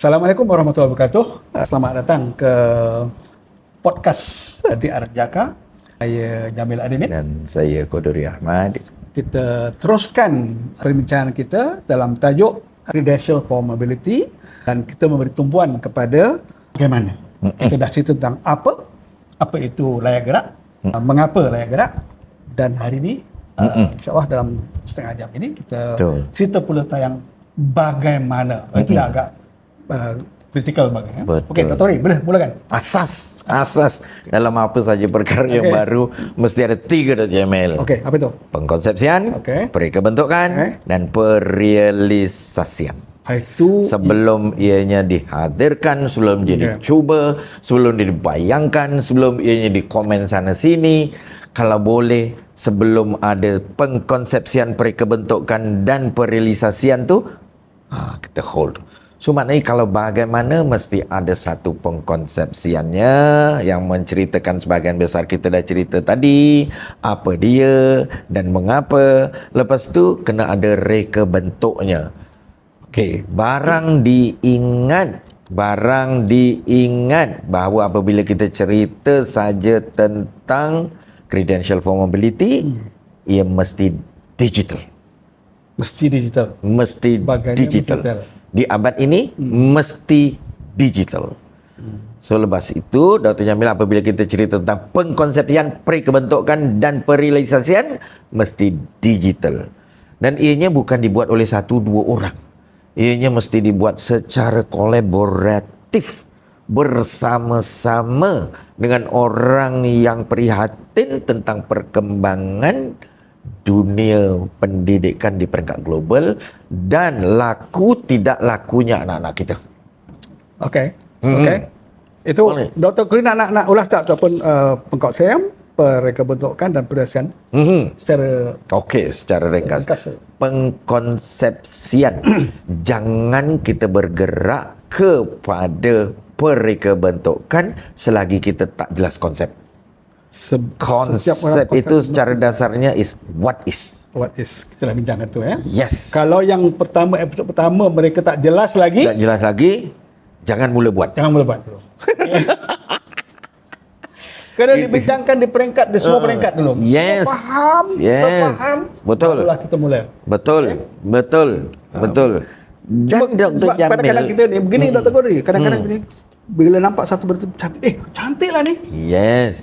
Assalamualaikum warahmatullahi wabarakatuh. Selamat datang ke podcast di Arah Jaka. Saya Jamil Adimin dan saya Qaduri Ahmad. Kita teruskan perbincangan kita dalam tajuk Credential for Mobility dan kita memberi tumpuan kepada bagaimana. Kita dah cerita tentang apa itu layak gerak, mengapa layak gerak, dan hari ini insyaAllah dalam setengah jam ini kita cerita pula tentang bagaimana. Itu dah agak kritikal bagainya. Okey, Dr. Ri, boleh mulakan. Asas dalam apa saja perkara yang baru mesti ada 3 Dr. Jamil. Okey, apa itu? Pengkonsepsian, perikebentukan, dan perealisasian. Itu sebelum ianya dihadirkan, sebelum dia dicuba, sebelum dia dibayangkan, sebelum ianya dikomen sana sini, kalau boleh sebelum ada pengkonsepsian, perikebentukan dan perealisasian tu kita hold. So maknanya kalau bagaimana mesti ada satu pengkonsepsiannya yang menceritakan sebahagian besar kita dah cerita tadi, apa dia dan mengapa. Lepas tu kena ada reka bentuknya. Okey, barang diingat bahawa apabila kita cerita saja tentang credential for mobility, ia mesti digital. Mesti digital. Di abad ini mesti digital. So lepas itu Dr. Jamil, apabila kita cerita tentang pengkonsepsian, perikebentukan dan perealisasian, mesti digital. Dan ianya bukan dibuat oleh 1-2 orang. Ianya mesti dibuat secara kolaboratif, bersama-sama dengan orang yang prihatin tentang perkembangan dunia pendidikan di peringkat global dan laku tidak lakunya anak-anak kita. Okey. Itu Dr. Kuri nak ulas tak ataupun pengkonsepsian, perikebentukan dan perealisasian secara ringkas. Pengkonsepsian jangan kita bergerak kepada perikebentukan selagi kita tak jelas konsep. Konsep itu secara dasarnya is what is. Kita dah bincangkan tu ya. Yes. Kalau yang episod pertama mereka tak jelas lagi, jangan mula buat. Dulu. Kena dibincangkan di semua peringkat dulu. Yes. Sepaham. Betul. Barulah kita mula. Betul. Dan Dr. Jamil, kadang-kadang kita ni begini Dr. Kuri, kadang-kadang bila nampak satu benda cantik, cantiklah ni. Yes.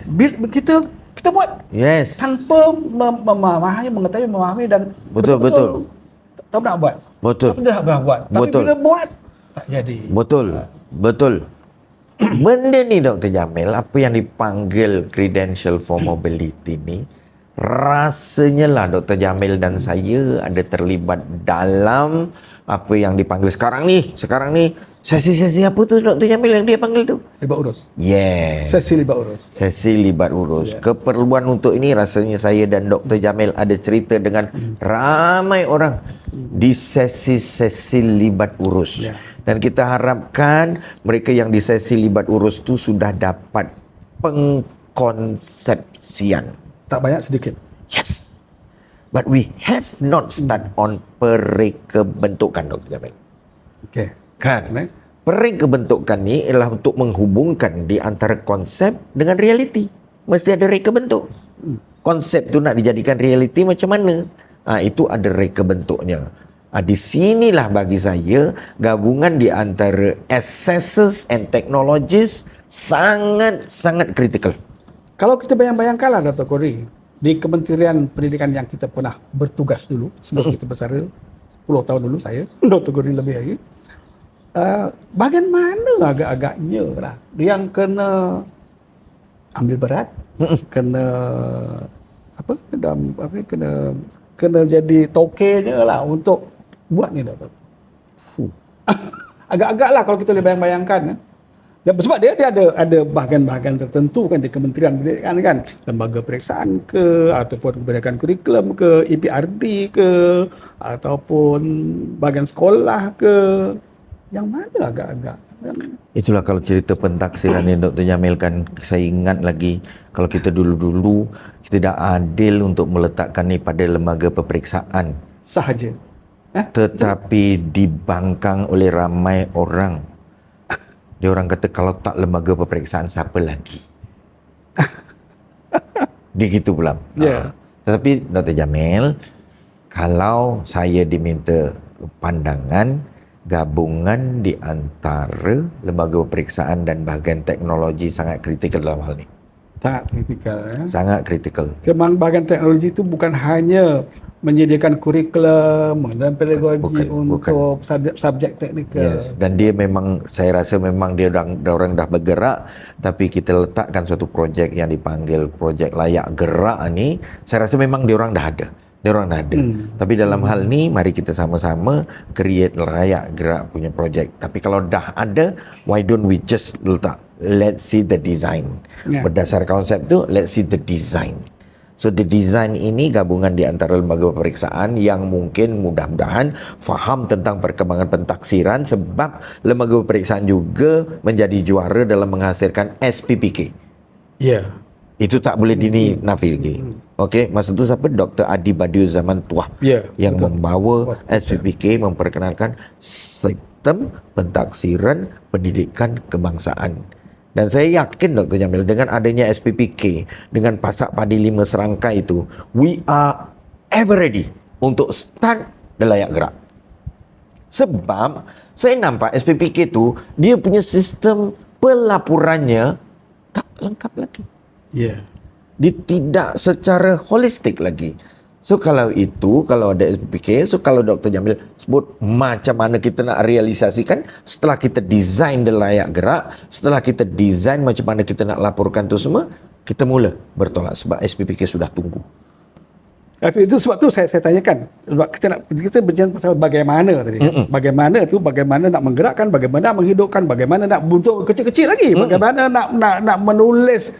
Kita buat. Yes. Tanpa memahami dan betul. Tak nak buat. Betul. Tak nak buat. Tapi bila buat tak jadi. Betul. Benda ni Dr. Jamil, apa yang dipanggil credential for mobility ni, rasanya lah Dr. Jamil dan saya ada terlibat dalam apa yang dipanggil sekarang ni sesi apa tu Dr. Jamil yang dia panggil tu? Libat urus. Yes. Sesi libat urus. Keperluan untuk ini rasanya saya dan Dr. Jamil ada cerita dengan ramai orang di sesi libat urus. Dan kita harapkan mereka yang di sesi libat urus tu sudah dapat pengkonsepsian. Tak banyak, sedikit. Yes. But we have not start on perikebentukan, Dr. Jamil. Okey. Kan? Perikebentukan ni ialah untuk menghubungkan di antara konsep dengan realiti. Mesti ada reka bentuk. Konsep tu nak dijadikan realiti macam mana? Itu ada reka bentuknya. Di sinilah bagi saya gabungan di antara assessors and technologies sangat kritikal. Kalau kita bayangkanlah Dr. Kuri, di Kementerian Pendidikan yang kita pernah bertugas dulu sebelum kita bersara 10 tahun dulu, saya Dr. Kuri lebih lagi, bahagian mana agak-agaknya lah yang kena ambil berat, kena kena jadi tokenya lah untuk buat ni, Doktor. Agak-agak lah kalau kita boleh bayangkan. Sebab dia ada bahagian-bahagian tertentu kan di Kementerian Pendidikan kan, lembaga periksaan ke, ataupun kebijakan kurikulum ke, EPRD ke, ataupun bahagian sekolah ke, yang mana agak-agak. Itulah kalau cerita pentaksiran ni Dr. Jamil kan, saya ingat lagi kalau kita dulu-dulu kita tidak adil untuk meletakkan ni pada lembaga peperiksaan sahaja. Tetapi dibangkang oleh ramai orang Dia orang kata kalau tak lembaga peperiksaan siapa lagi? Dia gitu pula. Ya. Tetapi Dr. Jamil, kalau saya diminta pandangan gabungan di antara lembaga peperiksaan dan bahagian teknologi sangat kritikal dalam hal ini. Sangat kritikal. Ya. Sangat kritikal. Memang bahagian teknologi itu bukan hanya menyediakan kurikulum dan pedagogi untuk subjek teknikal. Yes. Dan dia memang, saya rasa memang dia orang dah bergerak, tapi kita letakkan suatu projek yang dipanggil projek layak gerak ni, saya rasa memang dia orang dah ada. Tapi dalam hal ni, mari kita sama-sama create layak gerak punya projek. Tapi kalau dah ada, why don't we just letak, let's see the design. Berdasar konsep tu, let's see the design. So the design ini gabungan di antara lembaga peperiksaan yang mungkin mudah-mudahan faham tentang perkembangan pentaksiran, sebab lembaga peperiksaan juga menjadi juara dalam menghasilkan SPPK. Ya. Itu tak boleh dinafikan. Okey, masa tu siapa? Dr. Adi Badiu Zaman Tuah yang membawa SPPK, memperkenalkan sistem pentaksiran pendidikan kebangsaan. Dan saya yakin Dr. Jamil, dengan adanya SPPK, dengan pasak padi 5 serangkai itu, we are ever ready untuk start the layak gerak. Sebab saya nampak SPPK itu, dia punya sistem pelaporannya tak lengkap lagi. Ya. Dia tidak secara holistik lagi. So kalau ada SPPK, so kalau Dr. Jamil sebut macam mana kita nak realisasikan, setelah kita design the layak gerak, setelah kita design macam mana kita nak laporkan tu semua, kita mula bertolak sebab SPPK sudah tunggu. Itu sebab tu saya tanyakan, sebab kita berbincang pasal bagaimana tadi kan? Bagaimana nak menggerakkan, bagaimana menghidupkan, bagaimana nak bentuk kecil-kecil lagi, bagaimana nak menulis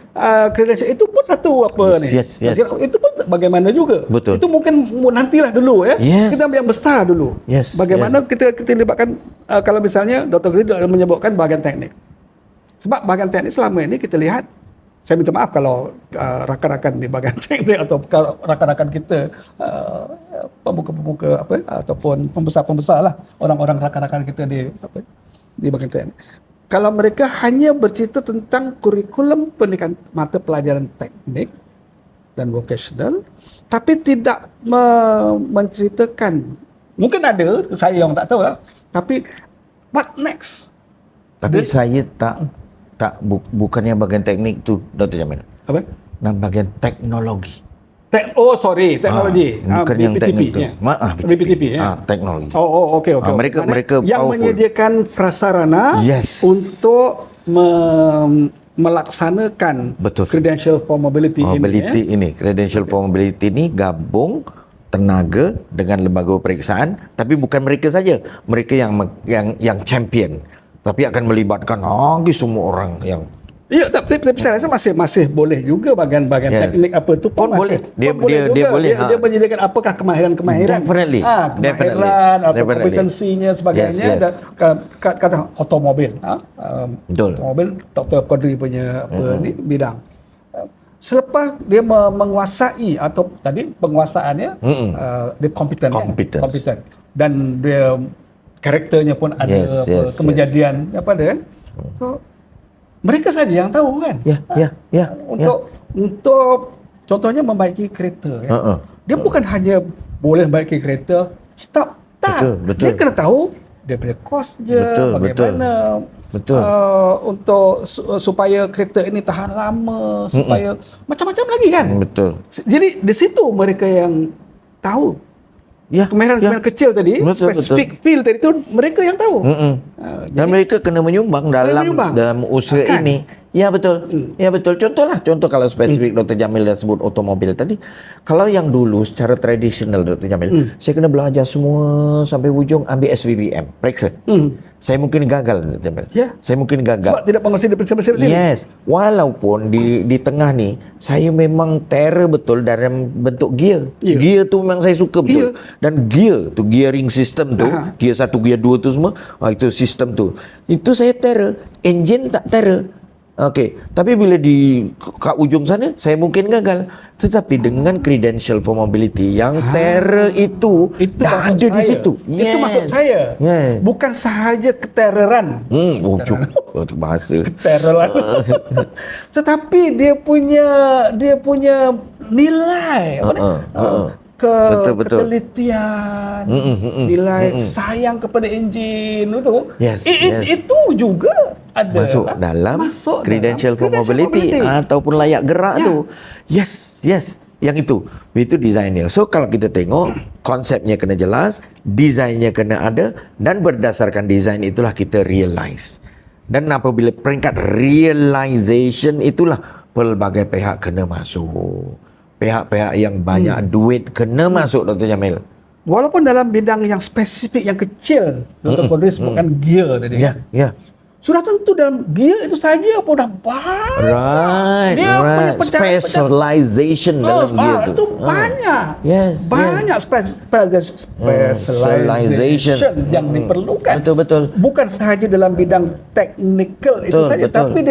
credential, itu pun satu Yes. Itu pun bagaimana juga. Betul. Itu mungkin nantilah dulu ya. Kita ambil yang besar dulu. Bagaimana kita libatkan, kalau misalnya Dr. Gridel menyebutkan bahagian teknik. Sebab bahagian teknik selama ini kita lihat, saya minta maaf kalau rakan-rakan di bahagian teknik atau rakan-rakan kita pemuka-pemuka ataupun pembesar-pembesar lah, orang-orang rakan-rakan kita di bahagian teknik. Kalau mereka hanya bercerita tentang kurikulum pendidikan mata pelajaran teknik dan vocational, tapi tidak menceritakan, mungkin ada, saya yang tak tahu lah, tapi what next? Tapi saya bukannya bahagian teknik tu Dr. Jamil. Apa? Nah, bahagian teknologi. Teknologi. Bukan yang teknik tu. BPTP. Teknologi. Okey. Mereka yang powerful. Menyediakan prasarana untuk melaksanakan credential for mobility ini. Credential for mobility ini gabung tenaga dengan lembaga peperiksaan, tapi bukan mereka saja. Mereka yang champion. Tapi akan melibatkan lagi semua orang yang... Ya, tapi saya rasa masih boleh juga bahagian teknik apa tu pun boleh. Dia boleh. Dia menyediakan apakah kemahiran. Definitely. Kemahiran atau kompetensinya sebagainya. Dan kata otomobil. Otomobil, Dr. Qadri punya bidang. Selepas dia menguasai atau tadi penguasaannya, dia kompeten. Dan dia karakternya pun ada kejadian apa ada kan. So, mereka saja yang tahu kan. Untuk contohnya membaiki kereta kan. Dia bukan hanya boleh membaiki kereta, stop. Tak. Betul. Dia kena tahu dia punya kos je, bagaimana untuk supaya kereta ini tahan lama, supaya macam-macam lagi kan. Betul. Jadi di situ mereka yang tahu. Kemahiran kecil tadi, specific field tadi tu mereka yang tahu. Dan mereka kena menyumbang dalam usaha ini. Ya betul. Contoh kalau spesifik Dr. Jamil dah sebut otomobil tadi. Kalau yang dulu secara tradisional Dr. Jamil, saya kena belajar semua sampai hujung ambil SPBM, periksa. Saya mungkin gagal Dr. Jamil. Saya mungkin gagal. Sebab tidak menguasai periksa-periksa ini. Walaupun di tengah ni saya memang terror betul dalam bentuk gear. Gear tu memang saya suka betul. Dan gear tu, gearing system tu, gear 1, gear 2 tu semua, itu sistem tu. Itu saya terror. Engine tak terror. Okey, tapi bila di kat ujung sana saya mungkin gagal. Tetapi dengan credential for mobility yang terror itu dah maksud ada di saya. situ. Itu maksud saya. Yes. Bukan sahaja ketereran. Itu bahasa. Ketereran. Tetapi dia punya nilai apa ni? Betul. Ketelitian, nilai sayang kepada enjin itu. Yes. Itu juga ada masuk dalam credential for mobility ataupun layak gerak tu. Yes. Yang itu desainnya. So kalau kita tengok, konsepnya kena jelas, desainnya kena ada, dan berdasarkan desain itulah kita realize. Dan apabila peringkat realization itulah pelbagai pihak kena masuk. Pihak-pihak yang banyak duit kena masuk, Dr. Jamil. Walaupun dalam bidang yang spesifik, yang kecil, Dr. Kodri sebutkan gear tadi. Ya. Sudah tentu dalam gear itu saja pun dah banyak. Right. Specialization dalam gear tu. Itu banyak. Banyak specialization yang diperlukan. Betul. Bukan sahaja dalam bidang technical itu saja, tapi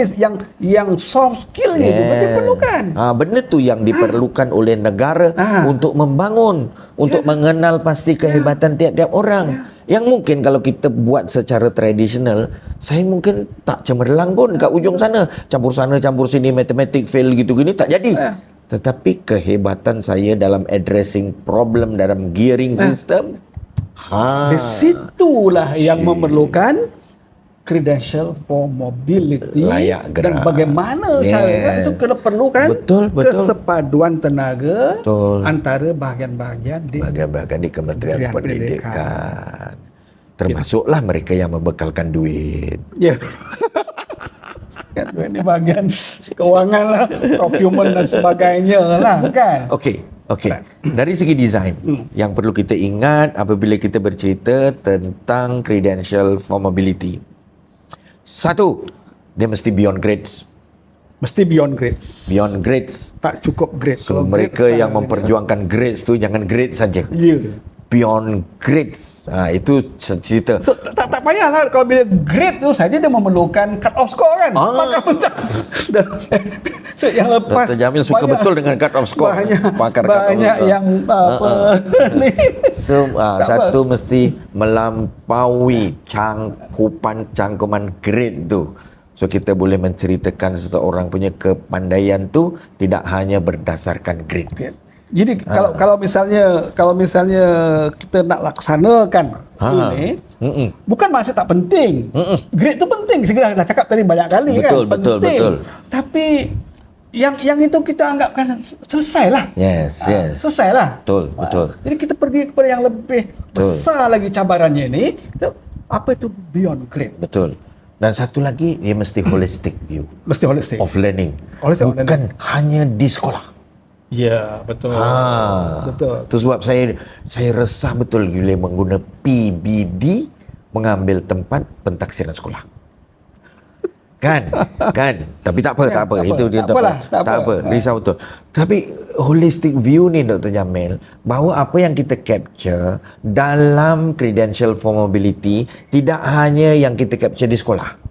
yang soft skillnya juga diperlukan. Benda tu yang diperlukan oleh negara untuk membangun, untuk mengenal pasti kehebatan tiap-tiap orang. Yang mungkin kalau kita buat secara tradisional, saya mungkin tak cemerlang pun kat ujung sana. Campur sana, campur sini, matematik fail gitu-gini, tak jadi. Tetapi kehebatan saya dalam addressing problem dalam gearing system, di situlah yang memerlukan credential for mobility, layak gerak. Dan bagaimana cara itu kena perlukan betul. kesepaduan tenaga antara bahagian-bahagian di Kementerian Pendidikan. Termasuklah mereka yang membekalkan duit. Ya. Duit di bahagian keuangan lah, procurement dan sebagainya lah kan. Okey. Dari segi desain, yang perlu kita ingat apabila kita bercerita tentang credential for mobility. Satu, dia mesti beyond grades. Beyond grades. Tak cukup grades. So mereka yang memperjuangkan grades tu jangan grades saja. Beyond grades. Itu cerita. So tak payahlah kalau bila grade tu saja dia memerlukan cut off score kan. Maka macam so, yang lepas Dr. Jamil suka betul dengan cut off score. Banyak yang ni. So satu mesti melampaui cangkuman grade tu. So kita boleh menceritakan seseorang punya kepandaian tu tidak hanya berdasarkan grade. Jadi kalau misalnya kita nak laksanakan ini, bukan maksud tak penting. Grade tu penting, segera dah cakap tadi banyak kali kan. Betul. Tapi yang itu kita anggapkan selesailah. Yes. Selesailah. Betul. Jadi kita pergi kepada yang lebih besar lagi cabarannya ini. Apa itu beyond grade? Betul. Dan satu lagi, dia mesti holistic view. Mesti holistic. Of learning. Bukan hanya di sekolah. Ya, betul. Betul. Itu sebab saya resah betul bila mengguna PBD mengambil tempat pentaksiran sekolah. Kan? Tapi tak apa. Itu dia tak apa. Risau betul. Tapi holistic view ni Dr. Jamil, bahawa apa yang kita capture dalam credential for mobility tidak hanya yang kita capture di sekolah.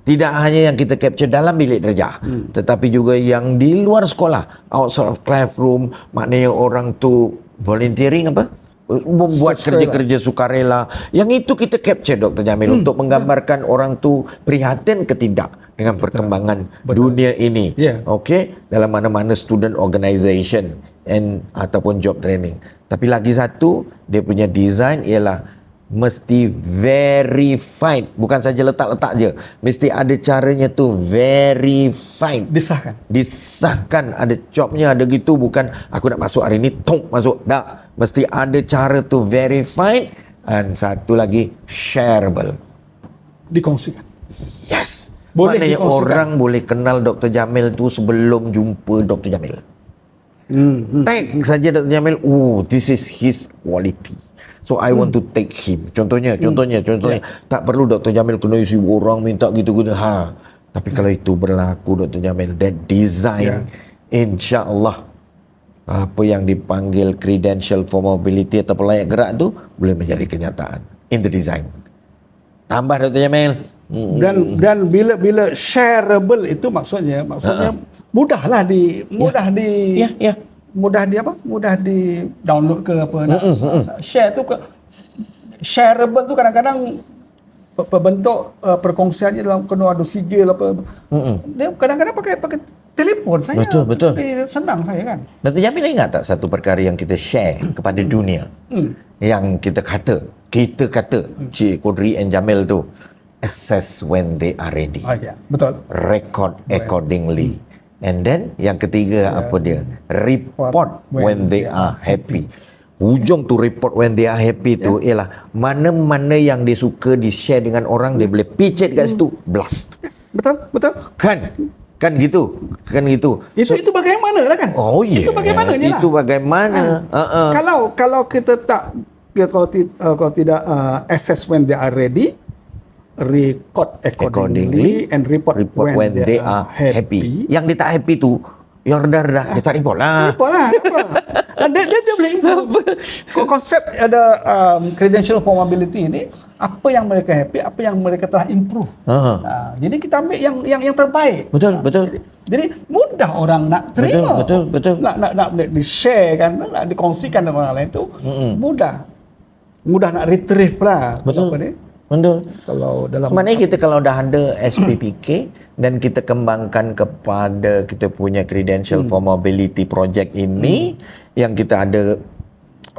Tidak hanya yang kita capture dalam bilik darjah, tetapi juga yang di luar sekolah, outside of classroom, maknanya orang tu volunteering membuat kerja-kerja sukarela. Yang itu kita capture Dr. Jamil untuk menggambarkan orang tu prihatin ke tidak dengan perkembangan dunia ini. Okey, dalam mana-mana student organisation ataupun job training. Tapi lagi satu, dia punya design ialah mesti verified, bukan saja letak-letak je, mesti ada caranya tu verified, disahkan, ada jobnya, ada gitu, bukan aku nak masuk hari ni masuk, tak, mesti ada cara tu verified. Dan satu lagi shareable, dikongsikan. Yes, maknanya orang boleh kenal Dr. Jamil tu sebelum jumpa Dr. Jamil. Tag saja Dr. Jamil, this is his quality, so I want to take him. Contohnya. Tak perlu Dr. Jamil kena isi orang minta gitu-gitu. Tapi kalau itu berlaku Dr. Jamil, that design, insya-Allah apa yang dipanggil credential for mobility atau layak gerak tu boleh menjadi kenyataan in the design. Tambah Dr. Jamil, Dan bila shareable itu maksudnya mudah di download ke apa share tu shareable tu kadang-kadang berbentuk perkongsiannya dalam kena ada sigil apa. Dia kadang-kadang pakai telefon saya. Betul. Senang saya kan. Dr. Jamil ingat tak satu perkara yang kita share kepada dunia? Yang kita kata Cik Kodri and Jamil tu, assess when they are ready. Ya, betul. Record accordingly. And then yang ketiga apa dia? Report when they are happy. Ujung tu report when they are happy tu ialah mana-mana yang dia suka di-share dengan orang, dia boleh picit kat situ, blast. Betul. Kan gitu. Itu bagaimana lah kan? Oh ya. Itu bagaimananya lah. Itu bagaimana? Kalau kita tak kalau tidak assess when they are ready, record accordingly and report when they are happy. Yang dia tak happy tu, yang rendah-rendah, dia tak report lah. Dia boleh improve. Konsep ada credential formability ini, apa yang mereka happy, apa yang mereka telah improve. Jadi kita ambil yang terbaik. Betul. Jadi mudah orang nak terima. Betul. Nak di-share kan, nak dikongsikan dengan orang lain tu mudah nak retrieve lah. Betul. Kalau dalam maknanya kita kalau dah ada SPPK dan kita kembangkan kepada kita punya credential formability project ini yang kita ada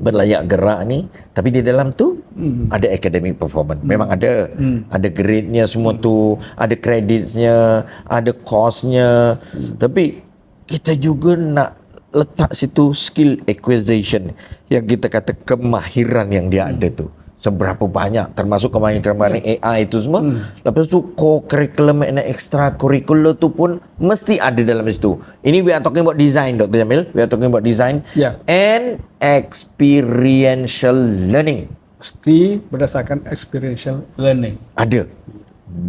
berlayak gerak ni, tapi di dalam tu ada academic performance. Memang ada grade-nya semua tu, ada credits-nya, ada course-nya. Tapi kita juga nak letak situ skill acquisition yang kita kata kemahiran yang dia ada tu. Seberapa banyak, termasuk kemahiran AI itu semua. Lepas tu co-curriculum and extra curricular tu pun mesti ada dalam situ. Ini we are talking about design, Dr. Jamil. We are talking about design and experiential learning. Mesti berdasarkan experiential learning. Ada.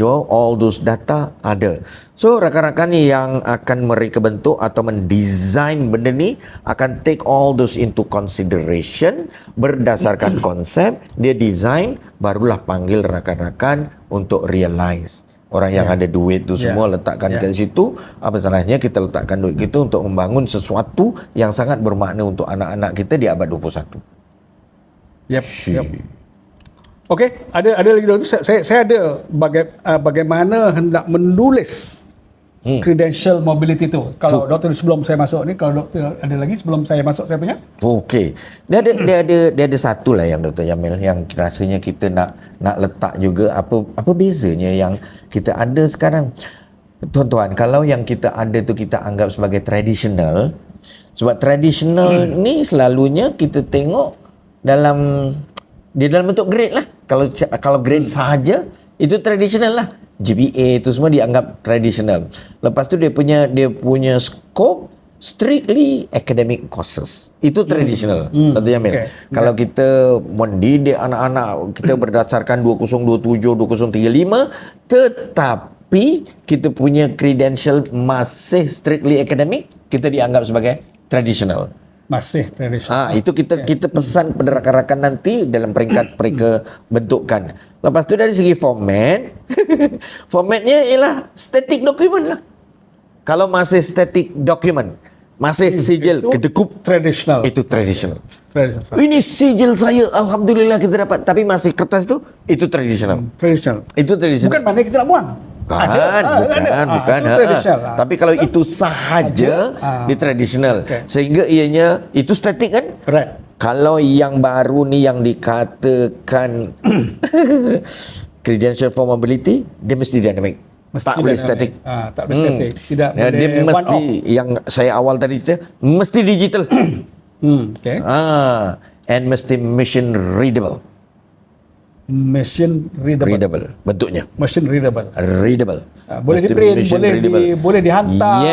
All those data ada. So rakan-rakan yang akan mereka bentuk atau mendesain benda ni akan take all those into consideration berdasarkan konsep. Dia design, barulah panggil rakan-rakan untuk realize. Orang yang ada duit tu semua letakkan kat situ. Apa salahnya kita letakkan duit kita untuk membangun sesuatu yang sangat bermakna untuk anak-anak kita di abad 21. Yep. Okey, ada lagi dulu. Saya ada bagaimana hendak menulis credential mobility tu. Kalau doktor sebelum saya masuk ni, kalau doktor ada lagi sebelum saya masuk saya punya. Okey. Dia ada satu lah yang Dr. Jamil yang rasanya kita nak letak juga apa bezanya yang kita ada sekarang. Tuan-tuan, kalau yang kita ada tu kita anggap sebagai traditional, sebab traditional ni selalunya kita tengok di dalam bentuk grade lah. Kalau grade sahaja itu traditional lah. GPA itu semua dianggap traditional. Lepas tu dia punya scope strictly academic courses. Itu traditional. Dr. Jamil. Okay. Kalau kita mendidik anak-anak kita berdasarkan 2027, 2035, tetapi kita punya credential masih strictly academic, kita dianggap sebagai traditional. Masih tradisional. Itu kita pesan kepada rakan-rakan nanti dalam peringkat mereka bentukkan. Lepas tu dari segi formatnya ialah static document lah. Kalau masih static document, masih sijil kedekup tradisional. Itu tradisional. Ini sijil saya, alhamdulillah kita dapat, tapi masih kertas itu tradisional. Itu tradisional. Bukan maknanya kita nak buang. Bukan. Tapi kalau itu sahaja di tradisional, sehingga ianya itu statik kan? Right. Kalau yang baru ni yang dikatakan credential formability, dia mesti dynamic. Tak boleh statik. Tak boleh statik. Tidak boleh dia mesti yang saya awal tadi cerita, mesti digital. And mesti machine readable. Machine readable. Bentuknya. Machine readable. Boleh di print, boleh dihantar,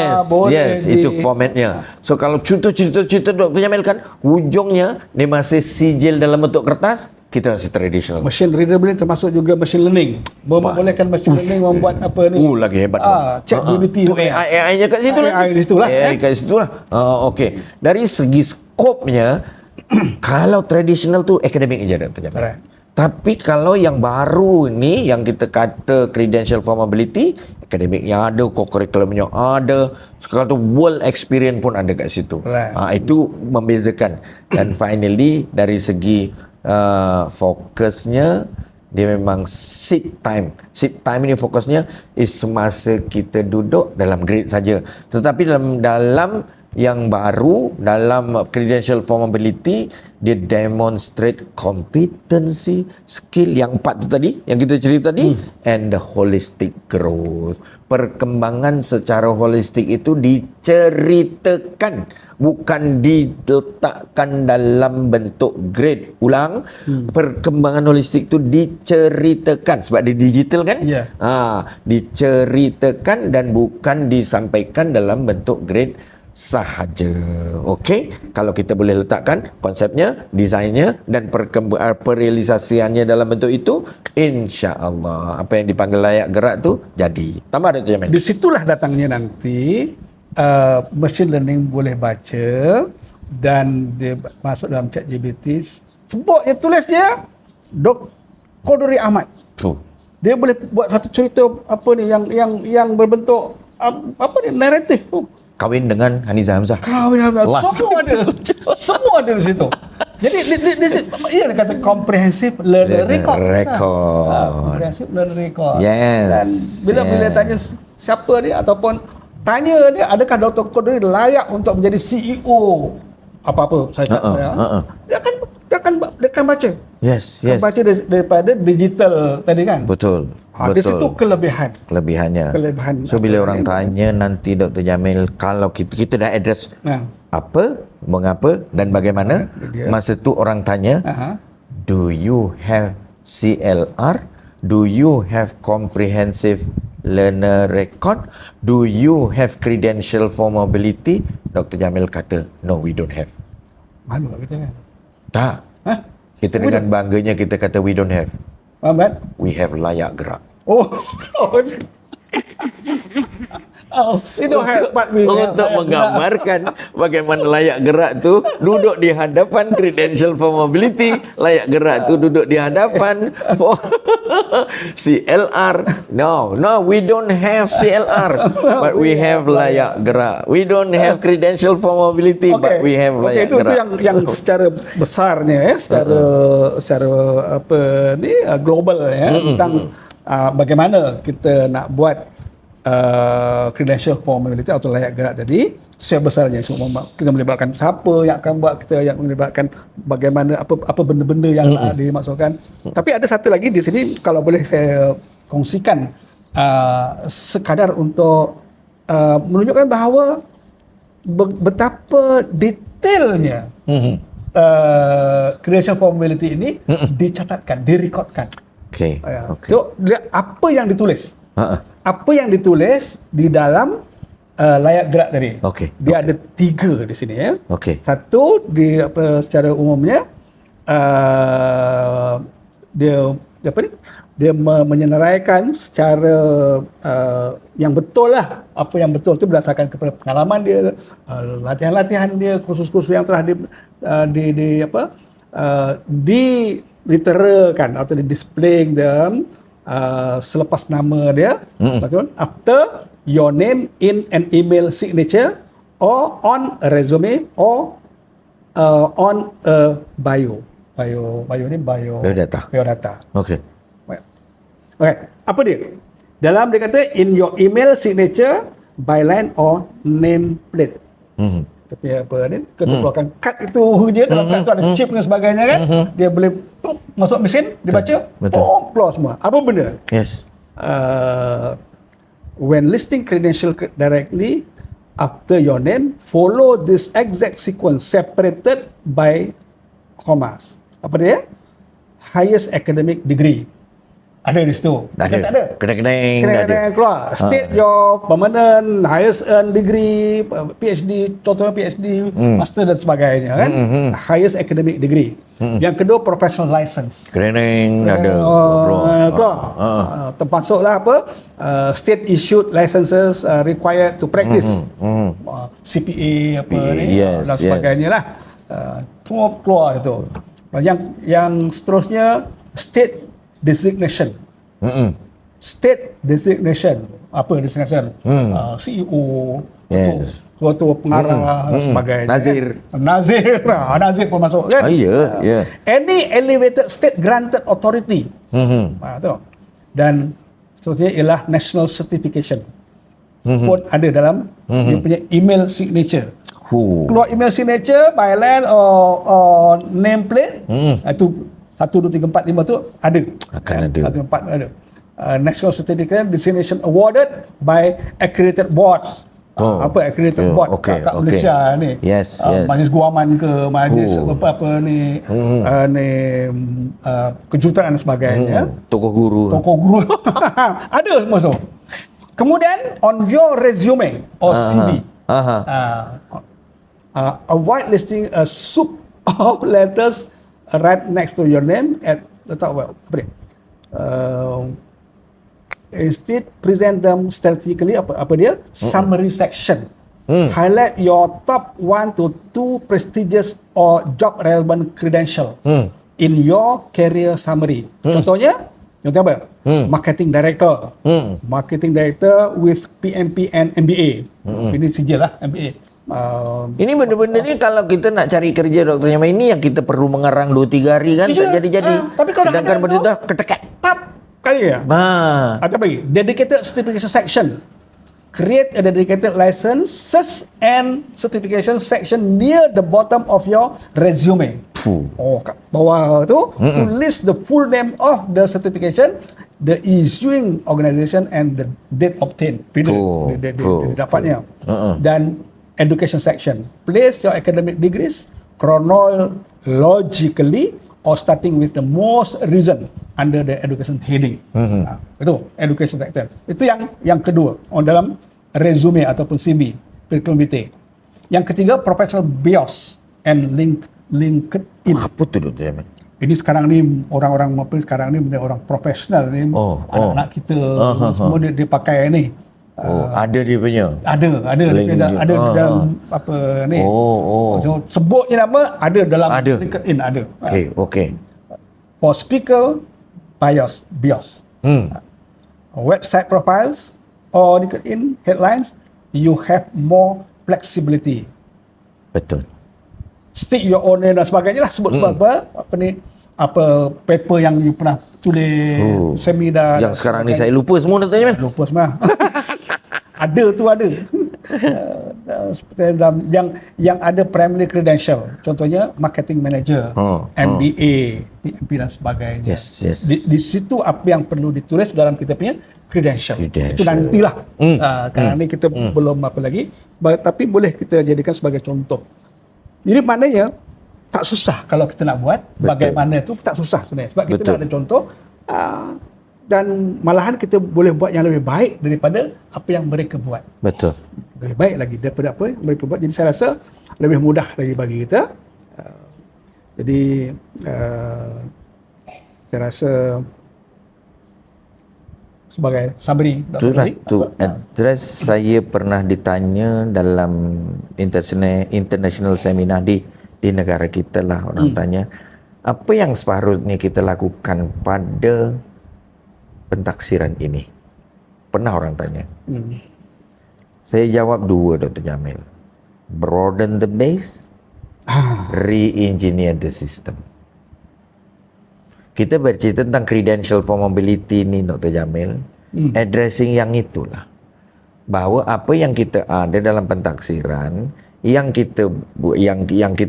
itu formatnya. So kalau cerita Dr. Jamil kan ujungnya dia masih sijil dalam bentuk kertas, kita masih traditional. Machine readable ni termasuk juga machine learning. Membolehkan machine learning membuat apa ni? Lagi hebat. ChatGPT tu AI-nya kat situ lah. AI di situ lah. AI kat situ lah. Okey. Dari segi skopnya kalau traditional tu akademik aja Dr. Jamil. Tapi kalau yang baru ni, yang kita kata credential for mobility, akademiknya ada, co-curriculumnya ada, sekarang tu world experience pun ada kat situ. Right. Itu membezakan. Dan finally dari segi fokusnya, dia memang seat time. Seat time ni fokusnya is semasa kita duduk dalam grade saja. Tetapi dalam yang baru, dalam credential for mobility, dia demonstrate competency, skill yang 4 tu tadi, yang kita cerita tadi, and the holistic growth. Perkembangan secara holistik itu diceritakan, bukan diletakkan dalam bentuk grade. Ulang, perkembangan holistik itu diceritakan sebab dia digital kan? Yeah. Diceritakan dan bukan disampaikan dalam bentuk grade sahaja. Okey, kalau kita boleh letakkan konsepnya, desainnya dan perealisasiannya dalam bentuk itu, insya-Allah apa yang dipanggil layak gerak tu jadi. Tambah Dr. Jamil. Di situlah datangnya nanti machine learning boleh baca dan dia masuk dalam ChatGPT, sebutnya tulis dia Dr. Qadri Ahmad. Dia boleh buat satu cerita apa ni yang berbentuk apa ni, naratif. Kahwin dengan Haniza Hamzah. Kahwin Hamzah. Semua ada. Semua ada di situ. Jadi dia kata comprehensive learner record. Comprehensive learner record. Yes. Dan bila tanya siapa dia ataupun tanya dia adakah Dr. Qadri layak untuk menjadi CEO apa-apa saya cakap dia akan baca. Yes. Baca daripada digital tadi kan. Betul. Di situ Kelebihannya. So bila orang tanya nanti Dr. Jamil, kalau kita dah address apa, mengapa dan bagaimana, masa tu orang tanya, do you have CLR? Do you have comprehensive learner record? Do you have credential for mobility? Dr. Jamil kata, no, we don't have. Malu lah kita kan? Tak. Kita dengan bangganya kita kata we don't have. We have layak gerak. Untuk menggambarkan bagaimana layak gerak tu duduk di hadapan credential for mobility, layak gerak tu duduk di hadapan for CLR. No, we don't have CLR, but we have layak gerak. We don't have credential for mobility, but we have layak gerak. Itu yang secara besarnya secara apa ni global tentang bagaimana kita nak buat credential for mobility atau layak gerak tadi. Secara besarnya kita melibatkan siapa yang akan buat, kita yang melibatkan bagaimana apa benda-benda yang dimasukkan. Tapi ada satu lagi di sini kalau boleh saya kongsikan, sekadar untuk menunjukkan bahawa betapa detailnya credential for mobility ini dicatatkan, direkodkan. So apa yang ditulis? Apa yang ditulis di dalam layak gerak tadi. Dia ada 3 di sini ya. Satu secara umumnya dia menyenaraikan secara yang betul lah. Apa yang betul itu berdasarkan kepada pengalaman dia, latihan-latihan dia, kursus-kursus yang telah diliterakan atau di-display them selepas nama dia, after your name in an email signature or on a resume or on a biodata. Okay. Apa dia? Dalam dia kata in your email signature, byline or nameplate. Tapi apa ni, keluarkan kad itu je, dalam kad tu ada chip dan sebagainya kan. Dia boleh masuk mesin, dibaca, keluar semua. Apa benda? When listing credential directly after your name, follow this exact sequence separated by commas. Apa dia? Highest academic degree. Ada di situ. Tak ada. Kena keluar. State your permanent, highest earned degree, PhD, contohnya PhD, master dan sebagainya kan. Highest academic degree. Yang kedua, professional license. Ada. Keluar. Termasuklah apa? State issued licenses required to practice. CPA apa ni dan sebagainya lah. Semua keluar itu. Yang seterusnya, state designation. State designation. Apa designation? CEO, Yes. ketua pengarah dan sebagainya. Nazir. Nazir pun masuk kan? Ya. Any elevated state granted authority. Tu. Dan seterusnya ialah national certification. Pun ada dalam dia punya email signature. Keluar email signature by land or name plate. Itu 1, 2, 3, 4, 5 tu ada. Akan ada. 1, 2, 4 ada. National certificate designation awarded by accredited boards. Apa accredited board kat Malaysia ni. Yes. Majlis Guaman ke, majlis apa ni, kejuruteraan dan sebagainya. Tokoh guru. Ada semua tu. Kemudian on your resume or CV, avoid listing a soup of letters right next to your name at the top. Apa ni? Instead, present them strategically. Apa dia? Summary section. Highlight your top 1 to 2 prestigious or job relevant credential in your career summary. Contohnya apa? Marketing director. Marketing director with PMP and MBA. Ini sijil lah MBA. Ini benda-benda ni kalau kita nak cari kerja Dr. Yamin, ini yang kita perlu mengarang 2-3 hari kan tak jadi-jadi. Tapi kalau sedangkan ada benda dah ketekat. Kali ya. Atau bagi dedicated certification section. Create a dedicated licenses and certification section near the bottom of your resume. Kat bawah tu to list the full name of the certification, the issuing organisation and the date obtained. Bila dia dapatnya. Dan education section. Place your academic degrees chronologically or starting with the most recent under the education heading. Itu education section. Itu yang kedua dalam resume ataupun CV, curriculum vitae. Yang ketiga professional bios and LinkedIn. Apa tu Dr. Yamin? Ini sekarang ni orang-orang sekarang ni orang profesional ni, anak-anak kita semua dia pakai ni. Ada dia punya. Ada dalam apa ni. So, sebut je nama ada dalam LinkedIn ada. Okey. For speaker bios. Website profiles or LinkedIn headlines, you have more flexibility. Betul. Stick your own name dan sebagainya lah, sebut apa paper yang you pernah tulis, seminar yang sekarang ni saya lupa semua Dr. Yamin. Lupa semua. ada. Seperti dalam yang ada primary credential, contohnya marketing manager, MBA, PMP dan sebagainya. Yes. Di situ apa yang perlu ditulis dalam kita punya credential. Itu nantilah. Karena ni kita belum apa lagi, tapi boleh kita jadikan sebagai contoh. Jadi maknanya tak susah kalau kita nak buat. Bagaimana tu tak susah sebenarnya, sebab kita nak ada contoh. Dan malahan kita boleh buat yang lebih baik daripada apa yang mereka buat. Betul. Lebih baik lagi daripada apa yang mereka buat. Jadi saya rasa lebih mudah lagi bagi kita. Jadi saya rasa sebagai summary. Tu address saya pernah ditanya dalam international seminar di negara kita lah, orang tanya apa yang seharusnya kita lakukan pada pentaksiran ini. Pernah orang tanya. Saya jawab 2 Dr. Jamil. Broaden the base, re-engineer the system. Kita bercerita tentang credential for mobility ni Dr. Jamil, addressing yang itulah. Bahawa apa yang kita ada dalam pentaksiran, yang kita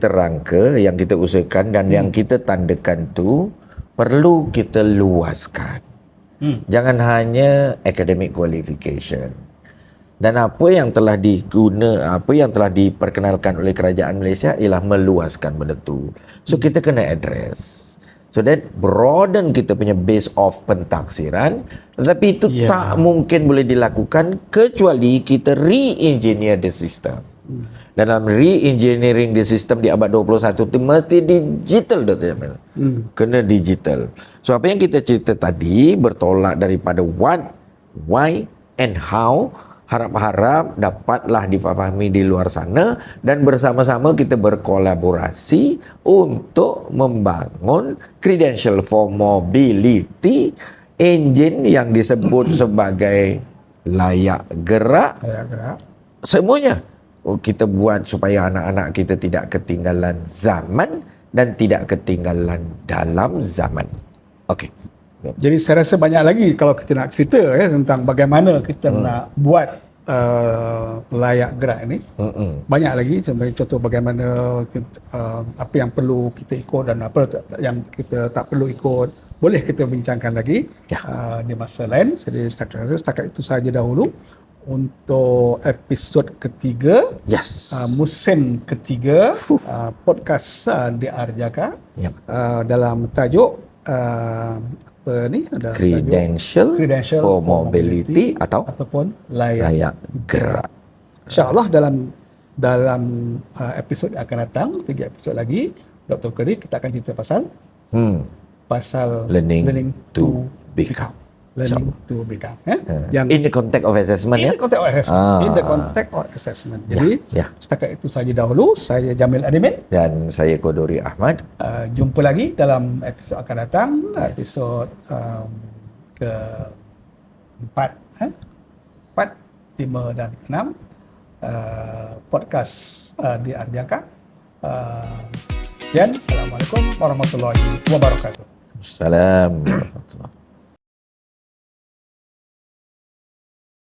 rangka, yang kita usahakan dan yang kita tandakan tu perlu kita luaskan. Jangan hanya academic qualification. Dan apa yang telah diperkenalkan oleh kerajaan Malaysia ialah meluaskan benda tu. So kita kena address. So that broaden kita punya base of pentaksiran, tetapi itu tak mungkin boleh dilakukan kecuali kita re-engineer the system. Dalam re-engineering the system di abad 21 itu mesti digital Dr. Jamil. Kena digital. So apa yang kita cerita tadi bertolak daripada what, why and how harap-harap dapatlah difahami di luar sana dan bersama-sama kita berkolaborasi untuk membangun credential for mobility engine yang disebut sebagai layak gerak. Layak gerak. Semuanya kita buat supaya anak-anak kita tidak ketinggalan zaman dan tidak ketinggalan dalam zaman. Okey. Jadi saya rasa banyak lagi kalau kita nak cerita tentang bagaimana kita nak buat layak gerak ini. Banyak lagi, contoh bagaimana apa yang perlu kita ikut dan apa yang kita tak perlu ikut. Boleh kita bincangkan lagi di masa lain. Jadi setakat itu saja dahulu untuk episod ketiga, musim ketiga podcast DR Jaka dalam tajuk apa ni, ada credential for mobility ataupun layak gerak. InsyaAllah dalam episod yang akan datang, 3 episod lagi, Dr. Keri kita akan cerita pasal learning to become. Learning to become. Yang in the context of assessment in the context of assessment. In the context of assessment. Jadi setakat itu saja dahulu. Saya Jamil Adimin dan saya Kodori Ahmad. Jumpa lagi dalam episod akan datang, episod ke-4, 4, 5 dan 6 podcast di Arjaka. Assalamualaikum warahmatullahi wabarakatuh. Assalamualaikum warahmatullahi wabarakatuh.